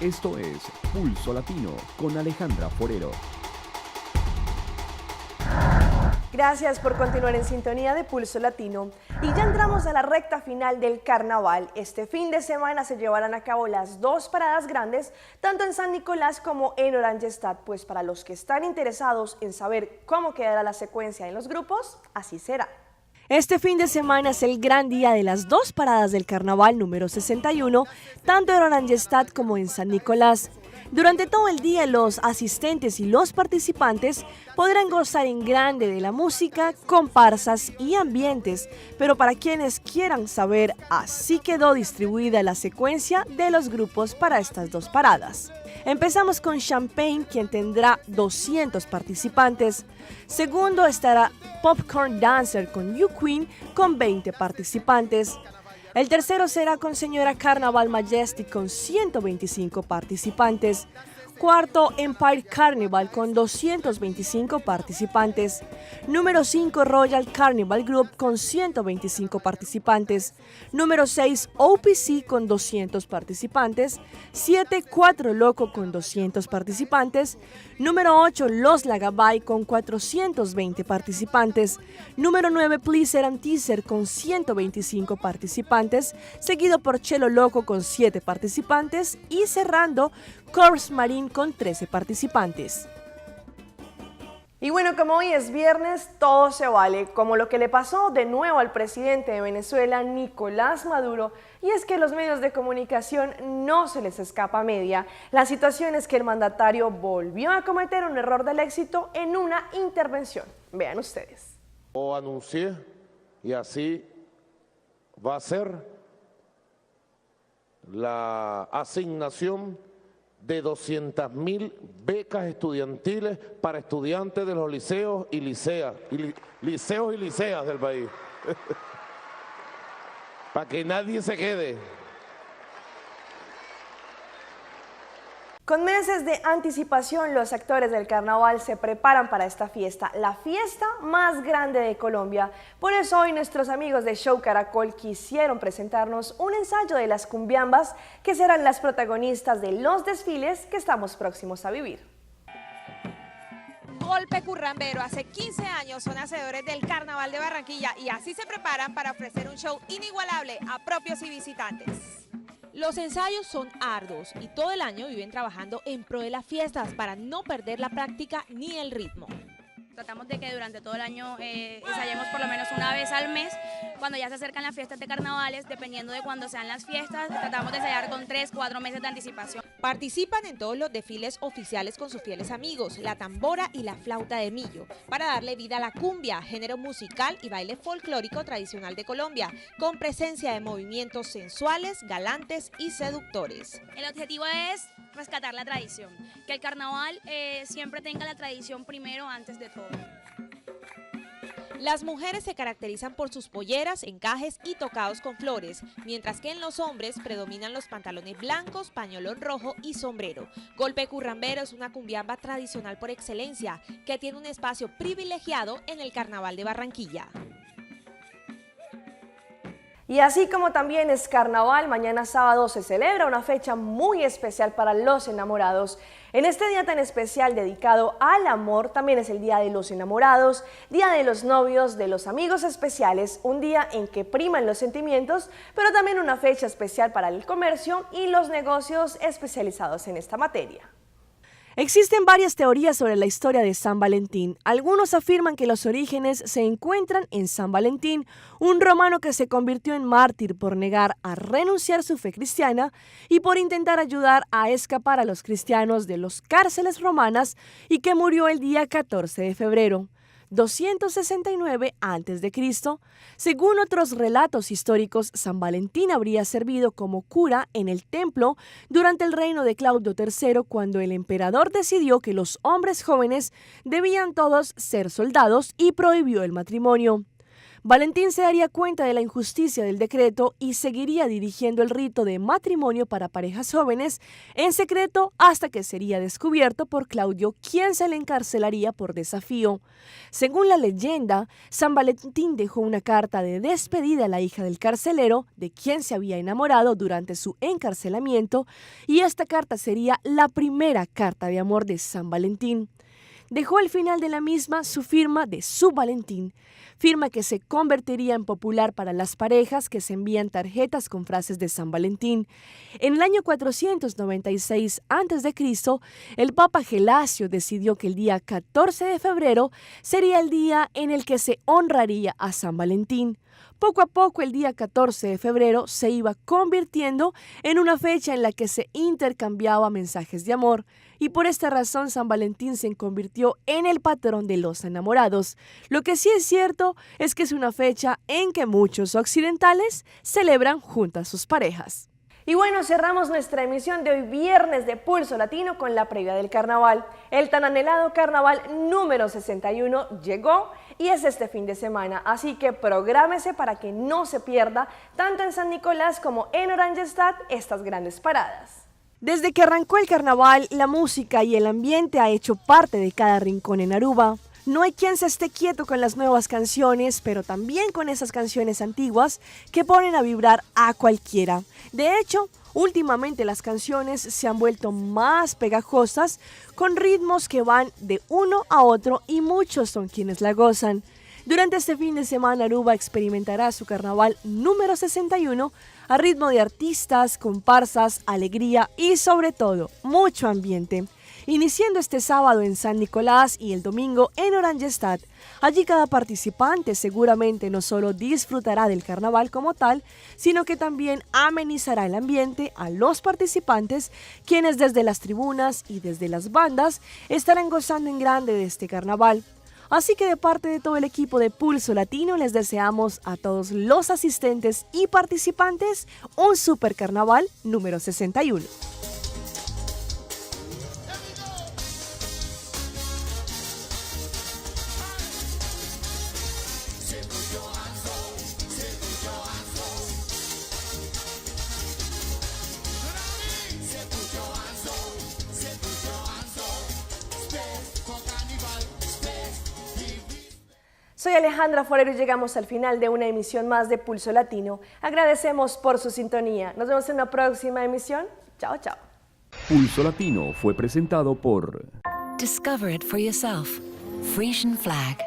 Esto es Pulso Latino con Alejandra Forero. Gracias por continuar en sintonía de Pulso Latino. Y ya entramos a la recta final del carnaval. Este fin de semana se llevarán a cabo las dos paradas grandes, tanto en San Nicolás como en Oranjestad. Pues para los que están interesados en saber cómo quedará la secuencia en los grupos, así será. Este fin de semana es el gran día de las dos paradas del carnaval número 61, tanto en Oranjestad como en San Nicolás. Durante todo el día los asistentes y los participantes podrán gozar en grande de la música, comparsas y ambientes, pero para quienes quieran saber, así quedó distribuida la secuencia de los grupos para estas dos paradas. Empezamos con Champagne, quien tendrá 200 participantes. Segundo estará Popcorn Dancer con You Queen con 20 participantes. El tercero será con Señora Carnaval Majestic con 125 participantes. Cuarto, Empire Carnival con 225 participantes. Número 5, Royal Carnival Group con 125 participantes. Número 6, OPC con 200 participantes. 7, 4 Loco con 200 participantes. Número 8, Los Lagabay con 420 participantes. Número 9, Pleaser and Teaser con 125 participantes. Seguido por Chelo Loco con 7 participantes. Y cerrando, Corpse Marine con 13 participantes. Y bueno, como hoy es viernes, todo se vale, como lo que le pasó de nuevo al presidente de Venezuela, Nicolás Maduro, y es que a los medios de comunicación no se les escapa media. La situación es que el mandatario volvió a cometer un error del éxito en una intervención. Vean ustedes. Lo anuncié y así va a ser la asignación de 200.000 becas estudiantiles para estudiantes de los liceos y liceas del país. Para que nadie se quede. Con meses de anticipación, los actores del carnaval se preparan para esta fiesta, la fiesta más grande de Colombia. Por eso hoy nuestros amigos de Show Caracol quisieron presentarnos un ensayo de las cumbiambas que serán las protagonistas de los desfiles que estamos próximos a vivir. Golpe Currambero, hace 15 años son hacedores del Carnaval de Barranquilla y así se preparan para ofrecer un show inigualable a propios y visitantes. Los ensayos son arduos y todo el año viven trabajando en pro de las fiestas para no perder la práctica ni el ritmo. Tratamos de que durante todo el año ensayemos por lo menos una vez al mes. Cuando ya se acercan las fiestas de carnavales, dependiendo de cuándo sean las fiestas, tratamos de ensayar con 3-4 meses de anticipación. Participan en todos los desfiles oficiales con sus fieles amigos, la tambora y la flauta de millo, para darle vida a la cumbia, género musical y baile folclórico tradicional de Colombia, con presencia de movimientos sensuales, galantes y seductores. El objetivo es rescatar la tradición, que el carnaval siempre tenga la tradición primero antes de todo. Las mujeres se caracterizan por sus polleras, encajes y tocados con flores, mientras que en los hombres predominan los pantalones blancos, pañolón rojo y sombrero. Golpe Currambero es una cumbiamba tradicional por excelencia, que tiene un espacio privilegiado en el Carnaval de Barranquilla. Y así como también es carnaval, mañana sábado se celebra una fecha muy especial para los enamorados. En este día tan especial dedicado al amor, también es el Día de los Enamorados, Día de los Novios, de los Amigos Especiales, un día en que priman los sentimientos, pero también una fecha especial para el comercio y los negocios especializados en esta materia. Existen varias teorías sobre la historia de San Valentín. Algunos afirman que los orígenes se encuentran en San Valentín, un romano que se convirtió en mártir por negar a renunciar su fe cristiana y por intentar ayudar a escapar a los cristianos de las cárceles romanas y que murió el día 14 de febrero. 269 a.C. Según otros relatos históricos, San Valentín habría servido como cura en el templo durante el reino de Claudio III, cuando el emperador decidió que los hombres jóvenes debían todos ser soldados y prohibió el matrimonio. Valentín se daría cuenta de la injusticia del decreto y seguiría dirigiendo el rito de matrimonio para parejas jóvenes en secreto hasta que sería descubierto por Claudio, quien se le encarcelaría por desafío. Según la leyenda, San Valentín dejó una carta de despedida a la hija del carcelero, de quien se había enamorado durante su encarcelamiento, y esta carta sería la primera carta de amor de San Valentín. Dejó al final de la misma su firma de Su Valentín, firma que se convertiría en popular para las parejas que se envían tarjetas con frases de San Valentín. En el año 496 a.C., el Papa Gelasio decidió que el día 14 de febrero sería el día en el que se honraría a San Valentín. Poco a poco el día 14 de febrero se iba convirtiendo en una fecha en la que se intercambiaba mensajes de amor, y por esta razón San Valentín se convirtió en el patrón de los enamorados. Lo que sí es cierto es que es una fecha en que muchos occidentales celebran junto a sus parejas. Y bueno, cerramos nuestra emisión de hoy viernes de Pulso Latino con la previa del carnaval. El tan anhelado carnaval número 61 llegó y es este fin de semana, así que prográmese para que no se pierda, tanto en San Nicolás como en Oranjestad, estas grandes paradas. Desde que arrancó el carnaval, la música y el ambiente ha hecho parte de cada rincón en Aruba. No hay quien se esté quieto con las nuevas canciones, pero también con esas canciones antiguas que ponen a vibrar a cualquiera. De hecho, últimamente las canciones se han vuelto más pegajosas, con ritmos que van de uno a otro y muchos son quienes la gozan. Durante este fin de semana, Aruba experimentará su carnaval número 61 a ritmo de artistas, comparsas, alegría y sobre todo, mucho ambiente. Iniciando este sábado en San Nicolás y el domingo en Oranjestad. Allí cada participante seguramente no solo disfrutará del carnaval como tal, sino que también amenizará el ambiente a los participantes, quienes desde las tribunas y desde las bandas estarán gozando en grande de este carnaval. Así que de parte de todo el equipo de Pulso Latino les deseamos a todos los asistentes y participantes un super carnaval número 61. Soy Alejandra Forero y llegamos al final de una emisión más de Pulso Latino. Agradecemos por su sintonía. Nos vemos en una próxima emisión. Chao, chao. Pulso Latino fue presentado por Discover it for yourself. Frisian flag.